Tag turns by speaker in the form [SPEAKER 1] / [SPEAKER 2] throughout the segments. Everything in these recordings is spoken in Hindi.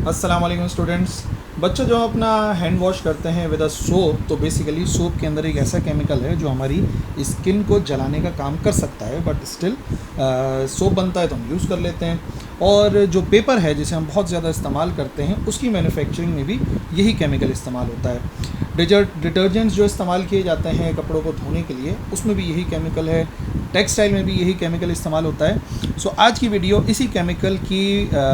[SPEAKER 1] अस्सलाम वालेकुम स्टूडेंट्स। बच्चों जो अपना हैंड वॉश करते हैं विद अ सोप, तो बेसिकली सोप के अंदर एक ऐसा केमिकल है जो हमारी स्किन को जलाने का काम कर सकता है, बट स्टिल सोप बनता है तो हम यूज़ कर लेते हैं। और जो पेपर है जिसे हम बहुत ज़्यादा इस्तेमाल करते हैं, उसकी मैन्युफैक्चरिंग में भी यही केमिकल इस्तेमाल होता है। डिटर्जेंट्स जो इस्तेमाल किए जाते हैं कपड़ों को धोने के लिए, उसमें भी यही केमिकल है। टेक्सटाइल में भी यही केमिकल इस्तेमाल होता है। सो आज की वीडियो इसी केमिकल की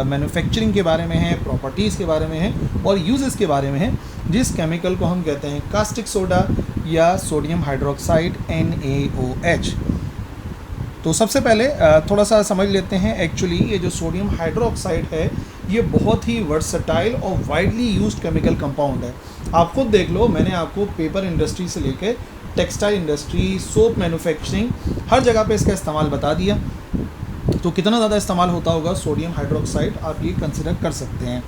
[SPEAKER 1] मैन्युफैक्चरिंग के बारे में है, प्रॉपर्टीज़ के बारे में है और यूजेस के बारे में है, जिस केमिकल को हम कहते हैं कास्टिक सोडा या सोडियम हाइड्रोक्साइड NaOH। तो सबसे पहले थोड़ा सा समझ लेते हैं। एक्चुअली ये जो सोडियम हाइड्रोक्साइड है, ये बहुत ही वर्सटाइल और वाइडली यूज्ड केमिकल कंपाउंड है। आप खुद देख लो, मैंने आपको पेपर इंडस्ट्री से लेकर टेक्सटाइल इंडस्ट्री, सोप मैन्युफैक्चरिंग, हर जगह पे इसका इस्तेमाल बता दिया। तो कितना ज़्यादा इस्तेमाल होता होगा सोडियम हाइड्रोक्साइड, आप ये कंसिडर कर सकते हैं।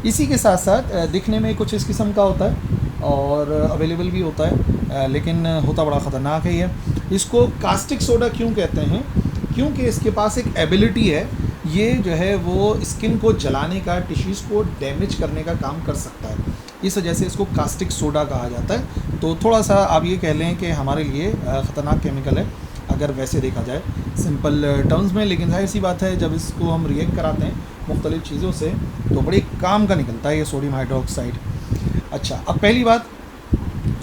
[SPEAKER 1] इसी के साथ साथ दिखने में कुछ इस किस्म का होता है और अवेलेबल भी होता है, लेकिन होता बड़ा ख़तरनाक है ये। इसको कास्टिक सोडा क्यों कहते हैं? क्योंकि इसके पास एक एबिलिटी है, ये जो है वो स्किन को जलाने का, टिश्यूज़ को डैमेज करने का काम कर सकता है। इस वजह से इसको कास्टिक सोडा कहा जाता है। तो थोड़ा सा आप ये कह लें कि हमारे लिए ख़तरनाक केमिकल है अगर वैसे देखा जाए सिंपल टर्म्स में। लेकिन जाहिर सी बात है, जब इसको हम रिएक्ट कराते हैं मुख्तलिफ़ चीज़ों से, तो बड़े काम का निकलता है ये सोडियम हाइड्रोक्साइड। अच्छा, अब पहली बात,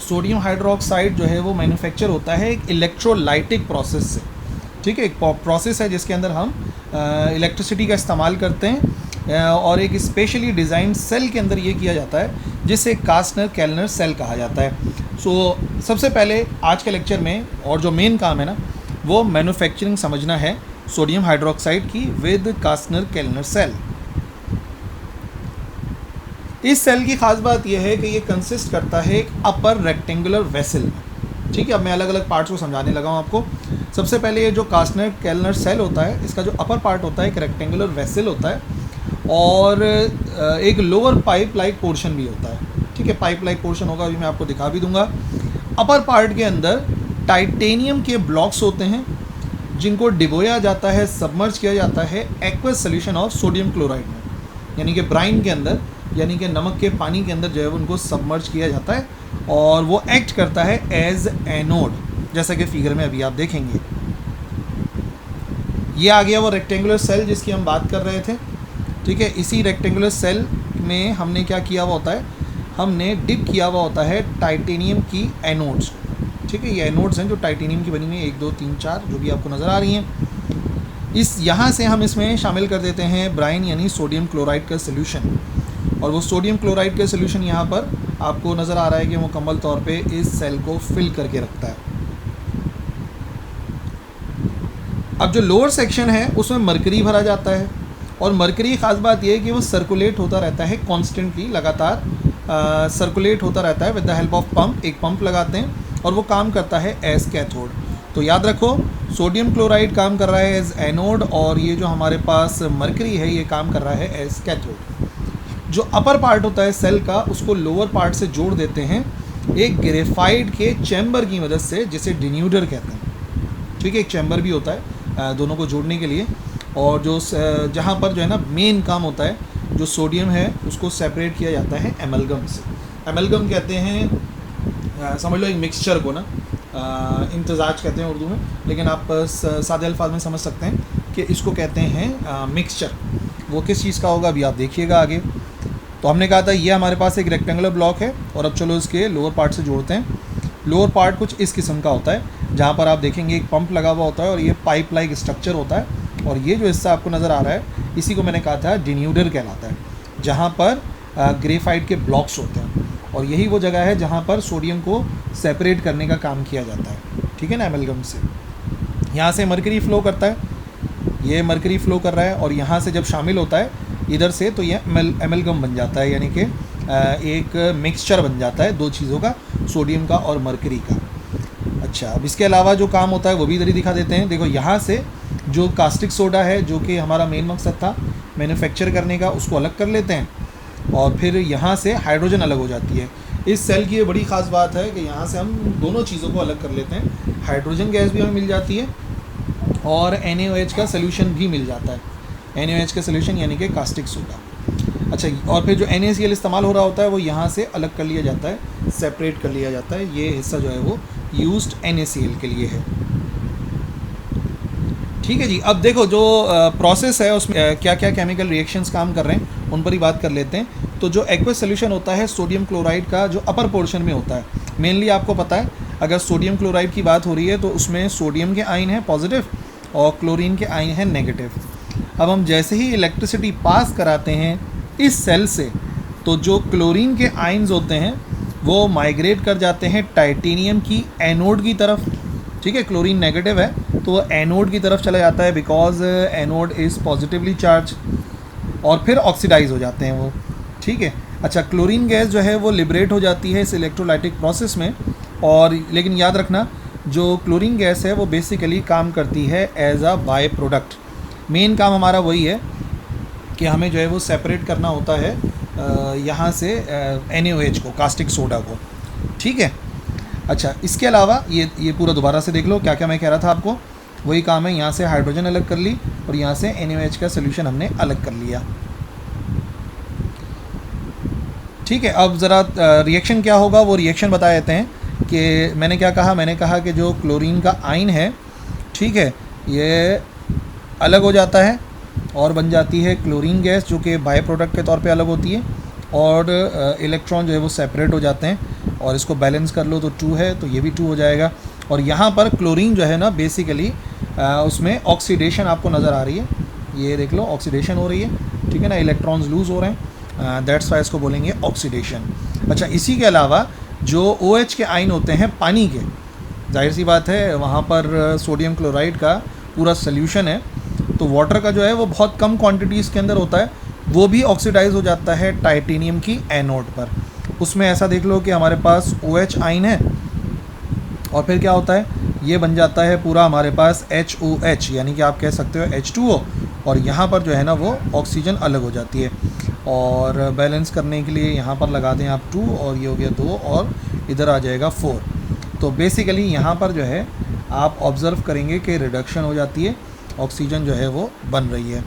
[SPEAKER 1] सोडियम हाइड्रोक्साइड जो है वो मैन्युफैक्चर होता है एक इलेक्ट्रोलाइटिक प्रोसेस से। ठीक है, एक प्रोसेस है जिसके अंदर हम इलेक्ट्रिसिटी का इस्तेमाल करते हैं और एक स्पेशली डिज़ाइन सेल के अंदर ये किया जाता है जिसे कास्टनर केल्नर सेल कहा जाता है। सो सबसे पहले आज के लेक्चर में, और जो मेन काम है ना, वो मैन्युफैक्चरिंग समझना है सोडियम हाइड्रोक्साइड की विद कास्टनर केल्नर सेल। इस सेल की खास बात यह है कि ये कंसिस्ट करता है एक अपर रेक्टेंगुलर वेसल में। ठीक है, अब मैं अलग अलग पार्ट्स को समझाने लगा हूँ आपको। सबसे पहले ये जो कास्टनर केल्नर सेल होता है, इसका जो अपर पार्ट होता है एक रेक्टेंगुलर वेसल होता है और एक लोअर पाइप लाइक पोर्शन भी होता है। ठीक है, पाइप लाइक पोर्शन होगा, अभी मैं आपको दिखा भी दूंगा। अपर पार्ट के अंदर टाइटेनियम के ब्लॉक्स होते हैं जिनको डिबोया जाता है, सबमर्ज किया जाता है aqueous solution of sodium chloride में, यानी कि ब्राइन के अंदर, यानी कि नमक के पानी के अंदर जो है उनको सबमर्ज किया जाता है और वो एक्ट करता है एज एनोड, जैसा कि फिगर में अभी आप देखेंगे। ये आ गया वो रेक्टेंगुलर सेल जिसकी हम बात कर रहे थे। ठीक है, इसी रेक्टेंगुलर सेल में हमने क्या किया हुआ होता है, हमने डिप किया हुआ होता है टाइटेनियम की एनोड्स। ठीक है, ये एनोड्स हैं जो टाइटेनियम की बनी हुई है, 1 2 3 4 जो भी आपको नज़र आ रही हैं। इस यहाँ से हम इसमें शामिल कर देते हैं ब्राइन यानी सोडियम क्लोराइड का सोल्यूशन, और वो सोडियम क्लोराइड का सोल्यूशन यहाँ पर आपको नज़र आ रहा है कि मुकम्मल तौर पे इस सेल को फिल करके रखता है। अब जो लोअर सेक्शन है उसमें मरकरी भरा जाता है, और मरकरी ख़ास बात यह है कि वो सर्कुलेट होता रहता है कॉन्स्टेंटली, लगातार सर्कुलेट होता रहता है with the help of pump. एक पंप लगाते हैं और वो काम करता है एज कैथोड। तो याद रखो, सोडियम क्लोराइड काम कर रहा है एज एनोड और ये जो हमारे पास मरकरी है ये काम कर रहा है एज कैथोड। जो अपर पार्ट होता है सेल का, उसको लोअर पार्ट से जोड़ देते हैं एक ग्रेफाइट के चैम्बर की मदद से, जिसे डिन्यूडर कहते हैं। ठीक है, एक चैम्बर भी होता है दोनों को जोड़ने के लिए, और जो जहाँ पर जो है ना मेन काम होता है, जो सोडियम है उसको सेपरेट किया जाता है एमलगम से। एमलगम कहते हैं, समझ लो एक मिक्सचर को ना, इम्तजाज कहते हैं उर्दू में, लेकिन आप सादे अल्फाज में समझ सकते हैं कि इसको कहते हैं मिक्सचर। वो किस चीज़ का होगा अभी आप देखिएगा आगे। तो हमने कहा था ये हमारे पास एक रेक्टेंगुलर ब्लॉक है, और अब चलो इसके लोअर पार्ट से जोड़ते हैं। लोअर पार्ट कुछ इस किस्म का होता है, जहाँ पर आप देखेंगे एक पंप लगा हुआ होता है और ये पाइप लाइक स्ट्रक्चर होता है, और ये जो हिस्सा आपको नज़र आ रहा है इसी को मैंने कहा था डिन्यूडर कहलाता है, जहाँ पर ग्रेफाइट के ब्लॉक्स होते हैं, और यही वो जगह है जहाँ पर सोडियम को सेपरेट करने का काम किया जाता है। ठीक है ना, एमलगम से यहाँ से मरकरी फ्लो करता है, ये मरकरी फ्लो कर रहा है, और यहाँ से जब शामिल होता है इधर से, तो ये एमलगम बन जाता है, यानी कि एक मिक्सचर बन जाता है दो चीज़ों का, सोडियम का और मरकरी का। अच्छा, अब इसके अलावा जो काम होता है वो भी इधर ही दिखा देते हैं। देखो, यहाँ से जो कास्टिक सोडा है, जो कि हमारा मेन मकसद था मैन्युफैक्चर करने का, उसको अलग कर लेते हैं, और फिर यहाँ से हाइड्रोजन अलग हो जाती है। इस सेल की ये बड़ी ख़ास बात है कि यहाँ से हम दोनों चीज़ों को अलग कर लेते हैं, हाइड्रोजन गैस भी हमें मिल जाती है और NaOH का सोल्यूशन भी मिल जाता है। NaOH का सोल्यूशन यानी कि कास्टिक सोडा। अच्छा, और फिर जो NaCl इस्तेमाल हो रहा होता है वो यहाँ से अलग कर लिया जाता है, सेपरेट कर लिया जाता है। ये हिस्सा जो है वो यूज्ड NaCl के लिए है। ठीक है जी। अब देखो जो प्रोसेस है उसमें क्या क्या केमिकल रिएक्शंस काम कर रहे हैं उन पर ही बात कर लेते हैं। तो जो एक्वस सोल्यूशन होता है सोडियम क्लोराइड का, जो अपर पोर्शन में होता है, मेनली आपको पता है अगर सोडियम क्लोराइड की बात हो रही है तो उसमें सोडियम के आयन है पॉजिटिव और क्लोरीन के आयन है नेगेटिव। अब हम जैसे ही इलेक्ट्रिसिटी पास कराते हैं इस सेल से, तो जो क्लोरीन के आयन्स होते हैं वो माइग्रेट कर जाते हैं टाइटेनियम की एनोड की तरफ। ठीक है, क्लोरीन नेगेटिव है तो वो एनोड की तरफ चला जाता है, because anode is positively charge, और फिर ऑक्सीडाइज हो जाते हैं वो। ठीक है। अच्छा, क्लोरीन गैस जो है वो लिबरेट हो जाती है इस इलेक्ट्रोलाइटिक प्रोसेस में, और लेकिन याद रखना जो क्लोरीन गैस है वो बेसिकली काम करती है as a by product. Main काम हमारा वही है कि हमें जो है वो सेपरेट करना होता है यहाँ से NaOH को, कास्टिक सोडा को। ठीक है। अच्छा, इसके अलावा ये पूरा दोबारा से देख लो क्या क्या मैं कह रहा था आपको। वही काम है, यहाँ से हाइड्रोजन अलग कर ली और यहाँ से NaOH का सोल्यूशन हमने अलग कर लिया। ठीक है। अब ज़रा रिएक्शन क्या होगा वो रिएक्शन बता देते हैं कि मैंने क्या कहा। मैंने कहा कि जो क्लोरीन का आयन है, ठीक है, ये अलग हो जाता है और बन जाती है क्लोरीन गैस, जो कि बाय प्रोडक्ट के तौर पे अलग होती है, और इलेक्ट्रॉन जो है वो सेपरेट हो जाते हैं। और इसको बैलेंस कर लो तो 2 है तो ये भी 2 हो जाएगा। और यहाँ पर क्लोरीन जो है ना बेसिकली उसमें ऑक्सीडेशन आपको नज़र आ रही है, ये देख लो ऑक्सीडेशन हो रही है। ठीक है ना, इलेक्ट्रॉन्स लूज़ हो रहे हैं, दैट्स वाई इसको बोलेंगे ऑक्सीडेशन। अच्छा, इसी के अलावा जो OH के आयन होते हैं पानी के, जाहिर सी बात है वहाँ पर सोडियम क्लोराइड का पूरा सोल्यूशन है, तो वाटर का जो है वो बहुत कम क्वांटिटीज़ के अंदर होता है, वो भी ऑक्सीडाइज हो जाता है टाइटेनियम की एनोड पर। उसमें ऐसा देख लो कि हमारे पास OH आयन है और फिर क्या होता है, ये बन जाता है पूरा हमारे पास HOH, यानी कि आप कह सकते हो H2O, और यहाँ पर जो है ना वो ऑक्सीजन अलग हो जाती है। और बैलेंस करने के लिए यहाँ पर लगा दें आप 2, और ये हो गया 2, और इधर आ जाएगा 4। तो बेसिकली यहाँ पर जो है आप ऑब्ज़र्व करेंगे कि रिडक्शन हो जाती है, ऑक्सीजन जो है वो बन रही है।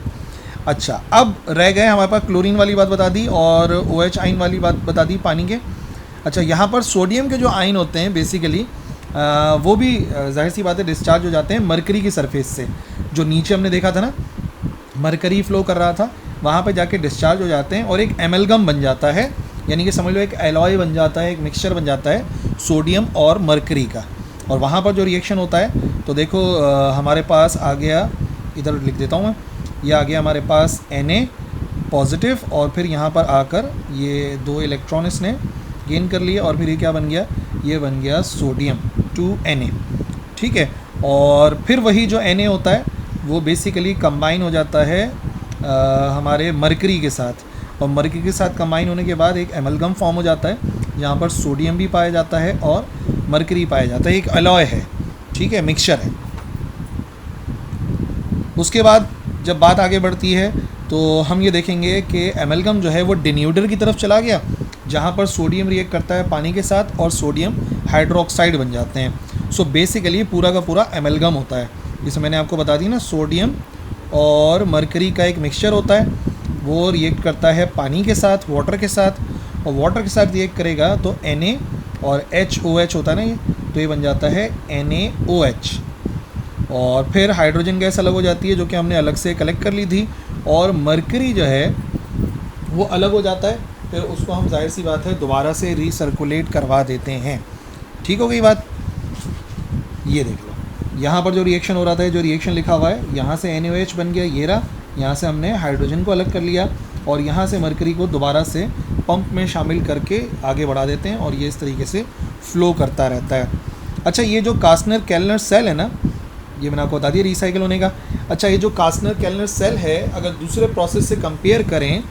[SPEAKER 1] अच्छा, अब रह गए हमारे पास क्लोरीन वाली बात बता दी और OH आयन वाली बात बता दी पानी के। अच्छा, यहाँ पर सोडियम के जो आयन होते हैं बेसिकली वो भी जाहिर सी बात है डिस्चार्ज हो जाते हैं मरकरी की सरफेस से। जो नीचे हमने देखा था ना मरकरी फ्लो कर रहा था, वहाँ पे जाके डिस्चार्ज हो जाते हैं और एक एमलगम बन जाता है, यानी कि समझ लो एक एलॉय बन जाता है, एक मिक्सचर बन जाता है सोडियम और मरकरी का। और वहाँ पर जो रिएक्शन होता है तो देखो हमारे पास आ गया, इधर लिख देता हूँ मैं, ये आ गया हमारे पास Na पॉजिटिव, और फिर यहाँ पर आकर ये 2 इलेक्ट्रॉन इसने गेन कर लिए, और फिर ये क्या बन गया, ये बन गया सोडियम 2Na। ठीक है। और फिर वही जो Na होता है वो बेसिकली कंबाइन हो जाता है हमारे मरकरी के साथ, और मरकरी के साथ कंबाइन होने के बाद एक एमलगम फॉर्म हो जाता है, जहाँ पर सोडियम भी पाया जाता है और मरकरी पाया जाता है, एक अलॉय है। ठीक है, मिक्सचर है। उसके बाद जब बात आगे बढ़ती है तो हम ये देखेंगे कि एमलगम जो है वो डिन्यूडर की तरफ चला गया, जहाँ पर सोडियम रिएक्ट करता है पानी के साथ और सोडियम हाइड्रोक्साइड बन जाते हैं। सो बेसिकली पूरा का पूरा एमलगम होता है, जिसे मैंने आपको बता दी ना, सोडियम और मरकरी का एक मिक्सचर होता है, वो रिएक्ट करता है पानी के साथ, वाटर के साथ, और वाटर के साथ रिएक्ट करेगा तो Na और HOH होता है ना, ये तो ये बन जाता है NaOH। और फिर हाइड्रोजन गैस अलग हो जाती है जो कि हमने अलग से कलेक्ट कर ली थी, और मरकरी जो है वो अलग हो जाता है, फिर उसको हम जाहिर सी बात है दोबारा से रीसर्कुलेट करवा देते हैं। ठीक हो गई बात। ये देख लो यहाँ पर जो रिएक्शन हो रहा था, जो रिएक्शन लिखा हुआ है, यहाँ से NaOH बन गया, ये रहा, यहाँ से हमने हाइड्रोजन को अलग कर लिया और यहाँ से मरकरी को दोबारा से पंप में शामिल करके आगे बढ़ा देते हैं, और ये इस तरीके से फ़्लो करता रहता है। अच्छा, ये जो कास्टनर केल्नर सेल है ना, ये मैंने आपको बता दिया रिसाइकिल होने का। अच्छा, ये जो कास्टनर केल्नर सेल है अगर दूसरे प्रोसेस से कंपेयर करें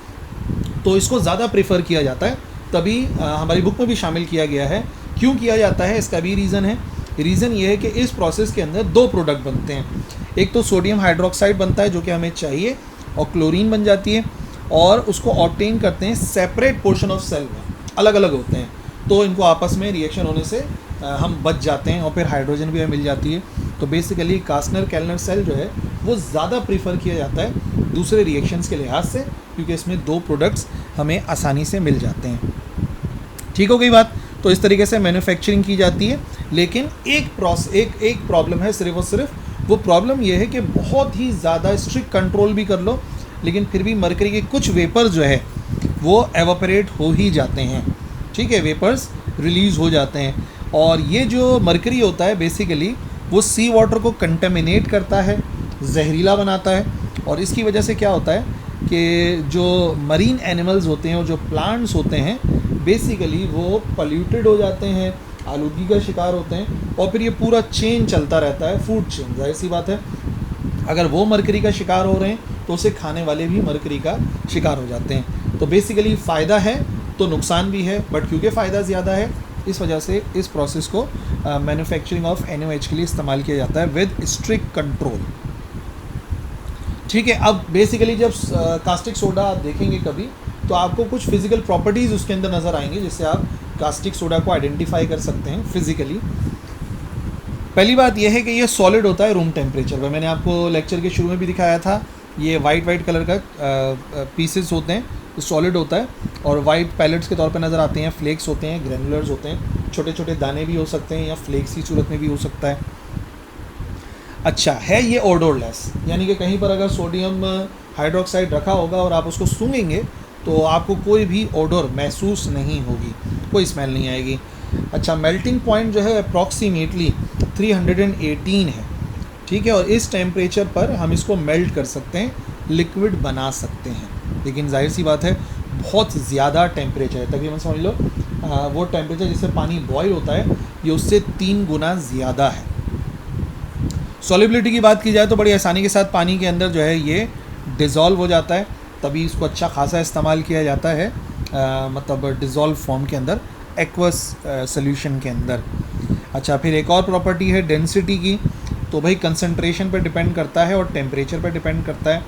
[SPEAKER 1] तो इसको ज़्यादा प्रेफर किया जाता है, तभी हमारी बुक में भी शामिल किया गया है। क्यों किया जाता है, इसका भी रीज़न है। रीज़न ये है कि इस प्रोसेस के अंदर 2 प्रोडक्ट बनते हैं, एक तो सोडियम हाइड्रोक्साइड बनता है जो कि हमें चाहिए, और क्लोरीन बन जाती है, और उसको ऑब्टेन करते हैं सेपरेट पोर्शन ऑफ सेल में, अलग अलग होते हैं, तो इनको आपस में रिएक्शन होने से हम बच जाते हैं, और फिर हाइड्रोजन भी हमें मिल जाती है। तो बेसिकली कास्टनर केल्नर सेल जो है वो ज़्यादा प्रीफर किया जाता है दूसरे रिएक्शंस के लिहाज से, क्योंकि इसमें 2 प्रोडक्ट्स हमें आसानी से मिल जाते हैं। ठीक हो गई बात। तो इस तरीके से मैन्युफैक्चरिंग की जाती है। लेकिन एक प्रॉब्लम है सिर्फ और सिर्फ, वो प्रॉब्लम ये है कि बहुत ही ज़्यादा स्ट्रिक्ट कंट्रोल भी कर लो लेकिन फिर भी मरकरी के कुछ वेपर्स जो है वो एवापोरेट हो ही जाते हैं। ठीक है, वेपर्स रिलीज़ हो जाते हैं। और ये जो मरकरी होता है बेसिकली वो सी वाटर को कंटेमिनेट करता है, जहरीला बनाता है। और इसकी वजह से क्या होता है कि जो मरीन एनिमल्स होते हैं और जो प्लांट्स होते हैं बेसिकली वो पल्यूटेड हो जाते हैं, आलूगी का शिकार होते हैं। और फिर ये पूरा चेन चलता रहता है, फूड चेन। जाहिर सी बात है अगर वो मरकरी का शिकार हो रहे हैं तो उसे खाने वाले भी मरकरी का शिकार हो जाते हैं। तो बेसिकली फ़ायदा है तो नुकसान भी है, बट क्योंकि फ़ायदा ज़्यादा है इस वजह से इस प्रोसेस को मैन्युफैक्चरिंग ऑफ NaOH के लिए इस्तेमाल किया जाता है विद स्ट्रिक्ट कंट्रोल। ठीक है, अब बेसिकली जब कास्टिक सोडा आप देखेंगे कभी तो आपको कुछ फिज़िकल प्रॉपर्टीज़ उसके अंदर नज़र आएंगी जिससे आप कास्टिक सोडा को आइडेंटिफाई कर सकते हैं फिज़िकली। पहली बात यह है कि ये सॉलिड होता है रूम टेम्परेचर पर। मैंने आपको लेक्चर के शुरू में भी दिखाया था, ये वाइट कलर का पीसेस होते हैं, सॉलिड होता है और वाइट पैलेट्स के तौर पे नज़र आते हैं, फ्लेक्स होते हैं, ग्रैनुलर्स होते हैं, छोटे छोटे दाने भी हो सकते हैं या फ्लेक्स की सूरत में भी हो सकता है। अच्छा है ये ओडोरलेस, यानी कि कहीं पर अगर सोडियम हाइड्रोक्साइड रखा होगा और आप उसको सूंघेंगे तो आपको कोई भी ओडोर महसूस नहीं होगी, कोई स्मेल नहीं आएगी। अच्छा, मेल्टिंग पॉइंट जो है अप्रॉक्सीमेटली 318 है। ठीक है, और इस टेम्परेचर पर हम इसको मेल्ट कर सकते हैं, लिक्विड बना सकते हैं। लेकिन जाहिर सी बात है बहुत ज़्यादा टेम्परेचर है, तकरीबन समझ लो वो टेम्परेचर जिससे पानी बॉयल होता है ये उससे 3 गुना ज़्यादा है। सॉलिबिलिटी की बात की जाए तो बड़ी आसानी के साथ पानी के अंदर जो है ये डिज़ोल्व हो जाता है, तभी इसको अच्छा खासा इस्तेमाल किया जाता है मतलब डिज़ोल्व फॉर्म के अंदर, एक्वस सोल्यूशन के अंदर। अच्छा, फिर एक और प्रॉपर्टी है डेंसिटी की, तो भाई कंसंट्रेशन पर डिपेंड करता है और टेम्परेचर पर डिपेंड करता है।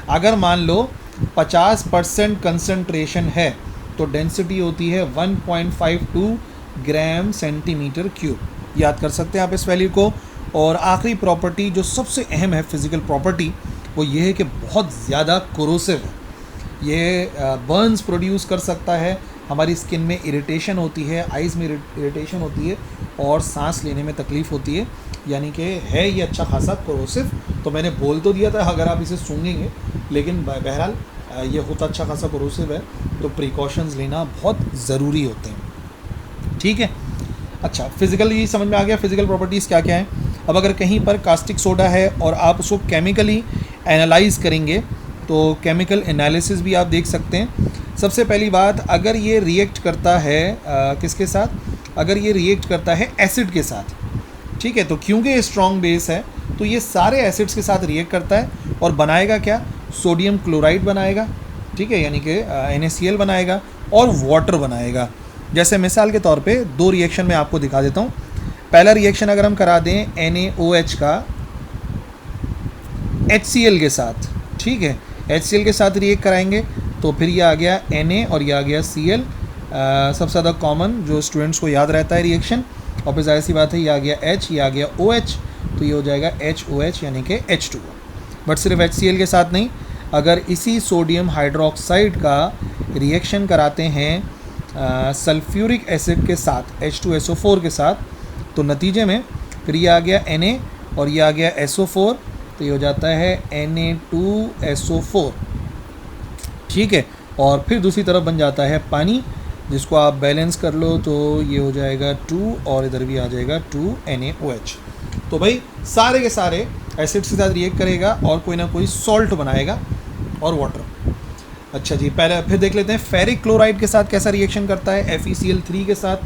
[SPEAKER 1] अगर मान लो 50% कंसंट्रेशन है तो डेंसिटी होती है 1.52 ग्राम सेंटीमीटर क्यूब। याद कर सकते हैं आप इस वैल्यू को। और आखिरी प्रॉपर्टी जो सबसे अहम है फिज़िकल प्रॉपर्टी वो ये है कि बहुत ज़्यादा कोरोसिव है, ये बर्न्स प्रोड्यूस कर सकता है, हमारी स्किन में इरिटेशन होती है, आइज़ में इरिटेशन होती है और सांस लेने में तकलीफ़ होती है, यानी कि है ये अच्छा खासा कोरोसिव। तो मैंने बोल तो दिया था अगर आप इसे सूंघेंगे, लेकिन बहरहाल ये होता अच्छा खासा कोरोसिव है, तो प्रिकॉशंस लेना बहुत ज़रूरी होते हैं। ठीक है, अच्छा फिज़िकली समझ में आ गया फिज़िकल प्रॉपर्टीज़ क्या क्या हैं। अब अगर कहीं पर कास्टिक सोडा है और आप उसको केमिकली एनालाइज़ करेंगे तो केमिकल एनालिसिस भी आप देख सकते हैं। सबसे पहली बात, अगर ये रिएक्ट करता है किसके साथ, अगर ये रिएक्ट करता है एसिड के साथ, ठीक है, तो क्योंकि ये स्ट्रॉन्ग बेस है तो ये सारे एसिड्स के साथ रिएक्ट करता है और बनाएगा क्या, सोडियम क्लोराइड बनाएगा। ठीक है, यानी कि NaCl बनाएगा और वाटर बनाएगा। जैसे मिसाल के तौर पे 2 रिएक्शन मैं आपको दिखा देता हूँ। पहला रिएक्शन अगर हम करा दें NaOH का HCl के साथ, ठीक है, HCl के साथ रिएक्ट कराएंगे तो फिर ये आ गया Na और ये आ गया Cl, सबसे ज़्यादा कॉमन जो स्टूडेंट्स को याद रहता है रिएक्शन। और फिर जाहिर सी बात है ये आ गया H, ये आ गया OH, तो ये हो जाएगा HOH यानी कि H2O। बट सिर्फ HCl के साथ नहीं, अगर इसी सोडियम हाइड्रोक्साइड का रिएक्शन कराते हैं सल्फ्यूरिक एसिड के साथ H2SO4 के साथ, तो नतीजे में फिर ये आ गया Na और ये आ गया SO4, तो ये हो जाता है Na2SO4। ठीक है, और फिर दूसरी तरफ बन जाता है पानी, जिसको आप बैलेंस कर लो तो ये हो जाएगा 2 और इधर भी आ जाएगा 2 NaOH। तो भाई सारे के सारे एसिड्स के साथ रिएक्ट करेगा और कोई ना कोई सॉल्ट बनाएगा और वाटर। अच्छा जी, पहले फिर देख लेते हैं फेरिक क्लोराइड के साथ कैसा रिएक्शन करता है FeCl3 के साथ।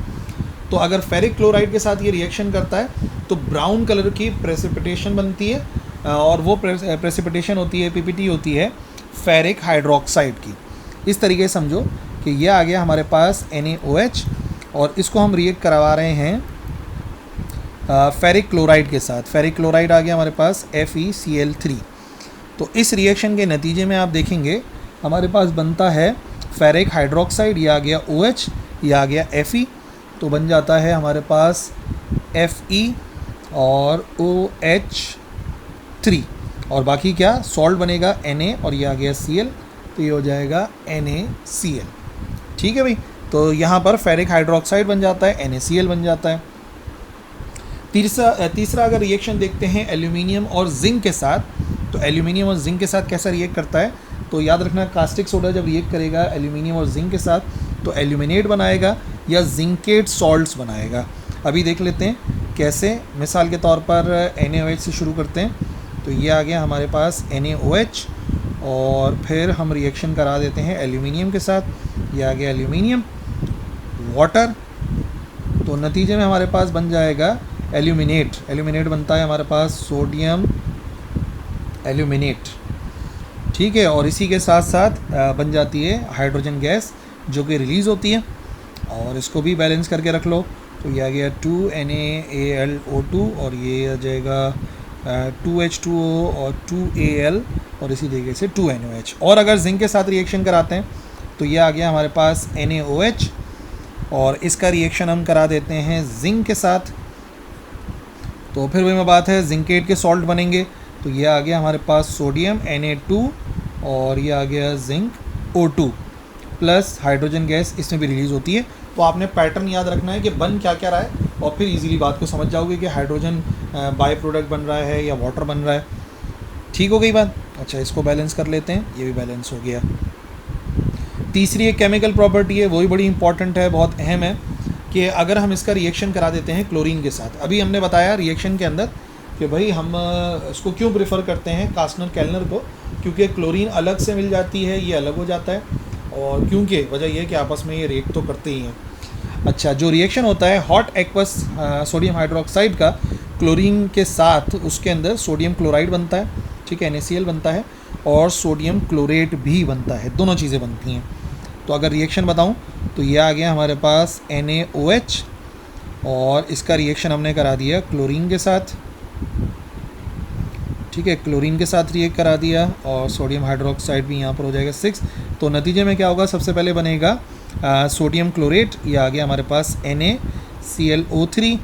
[SPEAKER 1] तो अगर फेरिक क्लोराइड के साथ ये रिएक्शन करता है तो ब्राउन कलर की प्रेसिपिटेशन बनती है और वो प्रेसिपिटेशन होती है PPT होती है फेरिक हाइड्रोक्साइड की। इस तरीके से समझो कि ये आ गया हमारे पास NaOH और इसको हम रिएक्ट करवा रहे हैं फेरिक क्लोराइड के साथ। फेरिक क्लोराइड आ गया हमारे पास FeCl3। तो इस रिएक्शन के नतीजे में आप देखेंगे हमारे पास बनता है फेरिक हाइड्रोक्साइड, ये आ गया OH, ये आ गया Fe, तो बन जाता है हमारे पास Fe और OH3 और बाकी क्या सॉल्ट बनेगा Na और ये आ गया Cl, तो तो ये हो जाएगा NaCl। ठीक है भाई, तो यहाँ पर फेरिक हाइड्रोक्साइड बन जाता है, NaCl बन जाता है। तीसरा अगर रिएक्शन देखते हैं एल्यूमिनियम और जिंक के साथ, तो एल्यूमिनियम और जिंक के साथ कैसा रिएक्ट करता है, तो याद रखना कास्टिक सोडा जब रिएक्ट करेगा एल्यूमिनियम और जिंक के साथ तो एल्यूमिनेट बनाएगा या जिंकेट सॉल्ट्स बनाएगा। अभी देख लेते हैं कैसे। मिसाल के तौर पर NaOH से शुरू करते हैं, तो ये आ गया हमारे पास NaOH और फिर हम रिएक्शन करा देते हैं एल्यूमिनियम के साथ, ये आ गया एल्यूमिनियम वाटर, तो नतीजे में हमारे पास बन जाएगा एल्यूमिनेट बनता है हमारे पास सोडियम एल्यूमिनेट। ठीक है, और इसी के साथ साथ बन जाती है हाइड्रोजन गैस जो कि रिलीज़ होती है, और इसको भी बैलेंस करके रख लो। तो ये आ गया 2NaAlO2 और ये आ जाएगा 2H2O और 2Al और इसी तरीके से 2NOH। और अगर जिंक के साथ रिएक्शन कराते हैं तो ये आ गया हमारे पास NaOH और इसका रिएक्शन हम करा देते हैं जिंक के साथ, तो फिर वही बात है जिंकेट के सॉल्ट बनेंगे। तो ये आ गया हमारे पास सोडियम Na2 और ये आ गया zinc O2 plus hydrogen gas इसमें भी रिलीज़ होती है। तो आपने पैटर्न याद रखना है कि बन क्या क्या रहा है और फिर इजीली बात को समझ जाओगे कि हाइड्रोजन बाय प्रोडक्ट बन रहा है या वाटर बन रहा है। ठीक हो गई बात। अच्छा, इसको बैलेंस कर लेते हैं, ये भी बैलेंस हो गया। तीसरी एक केमिकल प्रॉपर्टी है, वो भी बड़ी इंपॉर्टेंट है, बहुत अहम है, कि अगर हम इसका रिएक्शन करा देते हैं क्लोरीन के साथ। अभी हमने बताया रिएक्शन के अंदर कि भाई हम इसको क्यों प्रेफर करते हैं कास्टनर केल्नर को, क्योंकि क्लोरीन अलग से मिल जाती है, ये अलग हो जाता है, और क्योंकि वजह ये है कि आपस में ये रिएक्ट तो करते ही हैं। अच्छा, जो रिएक्शन होता है हॉट एक्वस सोडियम हाइड्रोक्साइड का क्लोरीन के साथ, उसके अंदर सोडियम क्लोराइड बनता है, ठीक है, NaCl बनता है और सोडियम क्लोरेट भी बनता है, दोनों चीज़ें बनती हैं। तो अगर रिएक्शन बताऊं तो ये आ गया हमारे पास NaOH और इसका रिएक्शन हमने करा दिया क्लोरीन के साथ, ठीक है, क्लोरीन के साथ रिएक्ट करा दिया और सोडियम हाइड्रोक्साइड भी यहाँ पर हो जाएगा 6। तो नतीजे में क्या होगा, सबसे पहले बनेगा सोडियम क्लोरेट, ये आ गया हमारे पास NaClO3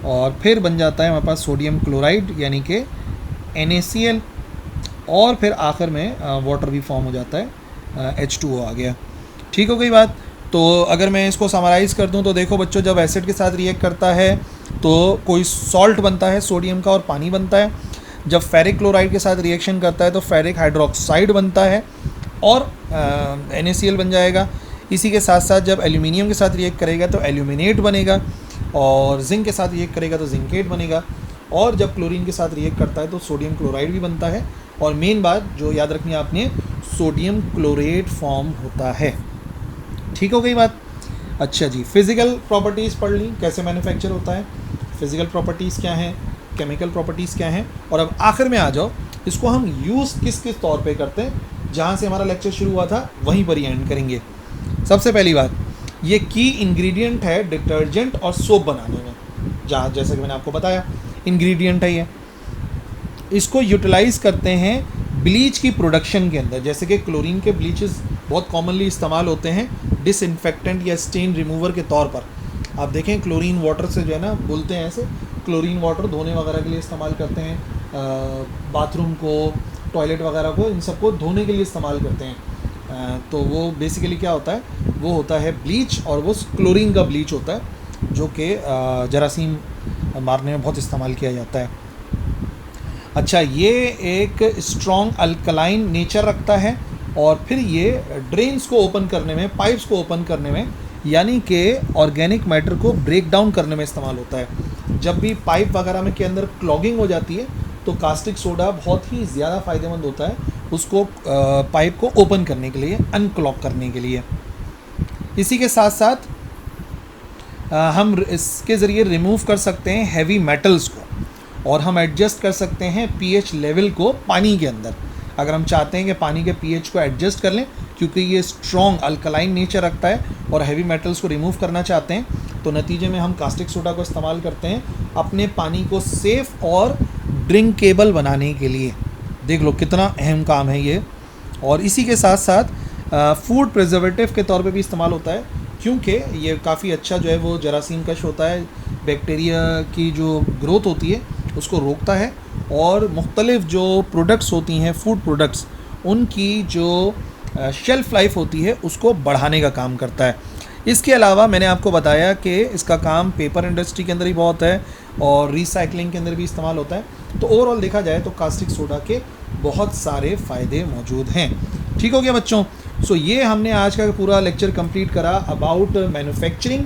[SPEAKER 1] और फिर बन जाता है हमारे पास सोडियम क्लोराइड यानी कि NaCl और फिर आखिर में वाटर भी फॉर्म हो जाता है, H2O आ गया। ठीक हो गई बात। तो अगर मैं इसको समराइज़ कर दूं तो देखो बच्चों, जब एसिड के साथ रिएक्ट करता है तो कोई सॉल्ट बनता है सोडियम का और पानी बनता है। जब फेरिक क्लोराइड के साथ रिएक्शन करता है तो फेरिक हाइड्रोक्साइड बनता है और NaCl बन जाएगा। इसी के साथ साथ जब एल्यूमिनियम के साथ रिएक्ट करेगा तो एल्यूमिनेट बनेगा और जिंक के साथ रिएक्ट करेगा तो जिंकेट बनेगा, और जब क्लोरीन के साथ रिएक्ट करता है तो सोडियम क्लोराइड भी बनता है, और मेन बात जो याद रखनी है आपने, सोडियम क्लोरेट फॉर्म होता है। ठीक हो गई बात। अच्छा जी, फिज़िकल प्रॉपर्टीज़ पढ़ ली, कैसे मैन्युफैक्चर होता है, फिज़िकल प्रॉपर्टीज़ क्या हैं, केमिकल प्रॉपर्टीज़ क्या हैं, और अब आखिर में आ जाओ इसको हम यूज़ किस किस तौर पे करते हैं। जहाँ से हमारा लेक्चर शुरू हुआ था वहीं पर ही एंड करेंगे। सबसे पहली बात, ये की इंग्रेडिएंट है डिटर्जेंट और सोप बनाने में, जहाँ जैसे कि मैंने आपको बताया इंग्रेडिएंट है ये। इसको यूटिलाइज़ करते हैं ब्लीच की प्रोडक्शन के अंदर, जैसे कि क्लोरीन के ब्लीचेस बहुत कॉमनली इस्तेमाल होते हैं डिसइंफेक्टेंट या स्टेन रिमूवर के तौर पर। आप देखें क्लोरीन वाटर से जो है ना, बोलते हैं ऐसे, क्लोरीन वाटर धोने वगैरह के लिए इस्तेमाल करते हैं, बाथरूम को, टॉयलेट वगैरह को, इन सबको धोने के लिए इस्तेमाल करते हैं। तो वो बेसिकली क्या होता है, वो होता है ब्लीच, और वो क्लोरीन का ब्लीच होता है जो कि जरासीम मारने में बहुत इस्तेमाल किया जाता है। अच्छा, ये एक स्ट्रॉन्ग अल्कलाइन नेचर रखता है और फिर ये ड्रेन्स को ओपन करने में, पाइप्स को ओपन करने में, यानी कि ऑर्गेनिक मैटर को ब्रेक डाउन करने में इस्तेमाल होता है। जब भी पाइप वगैरह में के अंदर क्लॉगिंग हो जाती है तो कास्टिक सोडा बहुत ही ज़्यादा फ़ायदेमंद होता है उसको पाइप को ओपन करने के लिए, अनक्लॉग करने के लिए। इसी के साथ साथ हम इसके ज़रिए रिमूव कर सकते हैं हैवी मेटल्स को, और हम एडजस्ट कर सकते हैं पीएच लेवल को पानी के अंदर। अगर हम चाहते हैं कि पानी के पीएच को एडजस्ट कर लें, क्योंकि ये स्ट्रॉन्ग अल्कलाइन नेचर रखता है और हैवी मेटल्स को रिमूव करना चाहते हैं, तो नतीजे में हम कास्टिक सोडा को इस्तेमाल करते हैं अपने पानी को सेफ़ और ड्रिंकेबल बनाने के लिए। देख लो कितना अहम काम है ये। और इसी के साथ साथ फूड प्रिजर्वेटिव के तौर पे भी इस्तेमाल होता है, क्योंकि ये काफ़ी अच्छा जो है वो जरासीम कश होता है, बैक्टीरिया की जो ग्रोथ होती है उसको रोकता है, और मुख्तलिफ़ जो प्रोडक्ट्स होती हैं फूड प्रोडक्ट्स, उनकी जो शेल्फ़ लाइफ होती है उसको बढ़ाने का काम करता है। इसके अलावा मैंने आपको बताया कि इसका काम पेपर इंडस्ट्री के अंदर ही बहुत है और रिसाइकलिंग के अंदर भी इस्तेमाल होता है। तो ओवरऑल देखा जाए तो कास्टिक सोडा के बहुत सारे फ़ायदे मौजूद हैं। ठीक हो गया बच्चों। सो ये हमने आज का पूरा लेक्चर कंप्लीट करा about manufacturing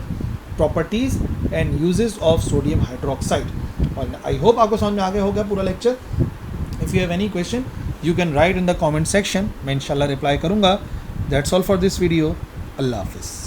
[SPEAKER 1] properties and uses of sodium hydroxide. और आई होप आपको समझ में आ गया होगा पूरा lecture. If you have any question you can write in the comment section, मैं इंशाल्लाह रिप्लाई करूँगा। That's all for this video. अल्लाह हाफिज़।